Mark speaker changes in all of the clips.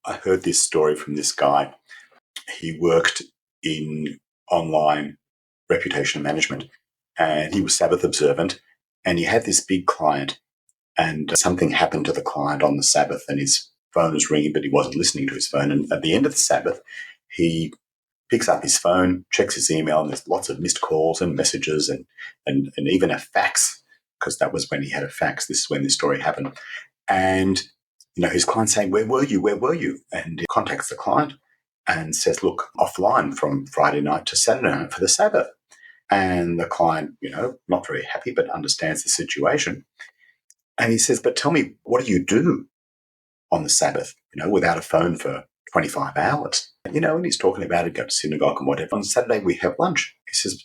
Speaker 1: I heard this story from this guy. He worked in online reputation management, and he was Sabbath observant, and he had this big client, and something happened to the client on the Sabbath, and his phone was ringing, but he wasn't listening to his phone. And at the end of the Sabbath, he picks up his phone, checks his email, and there's lots of missed calls and messages and even a fax, because that was when he had a fax. This is when this story happened. And, his client's saying, where were you? Where were you? And he contacts the client and says, look, offline from Friday night to Saturday night for the Sabbath. And the client, not very happy, but understands the situation. And he says, but tell me, what do you do on the Sabbath, without a phone for 25 hours? And he's talking about it, go to synagogue and whatever. On Saturday, we have lunch. He says,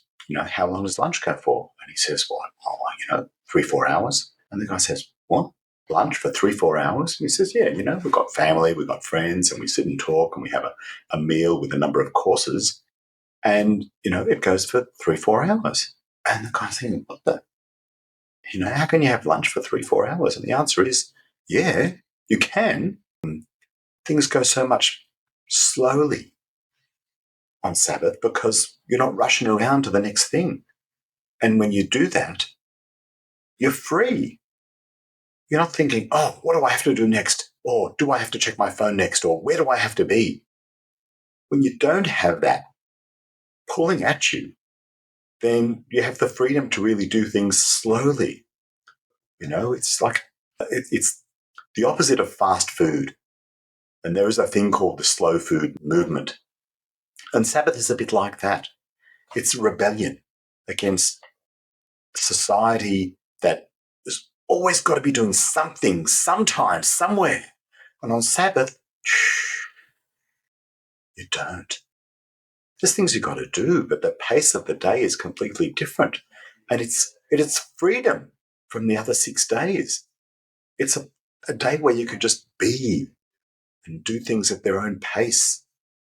Speaker 1: how long does lunch go for? And he says, well, 3-4 hours. And the guy says, what? Lunch for 3-4 hours? And he says, yeah, we've got family, we've got friends, and we sit and talk, and we have a meal with a number of courses. And, it goes for 3-4 hours. And the guy's saying, what the? How can you have lunch for 3-4 hours? And the answer is, yeah, you can. Things go so much slowly on Sabbath because you're not rushing around to the next thing. And when you do that, you're free. You're not thinking, oh, what do I have to do next? Or do I have to check my phone next? Or where do I have to be? When you don't have that pulling at you, then you have the freedom to really do things slowly. It's like, it's the opposite of fast food. And there is a thing called the slow food movement. And Sabbath is a bit like that. It's a rebellion against society that has always got to be doing something, sometime, somewhere. And on Sabbath, you don't. There's things you've got to do, but the pace of the day is completely different. And it's freedom from the other 6 days. It's a day where you can just be and do things at their own pace.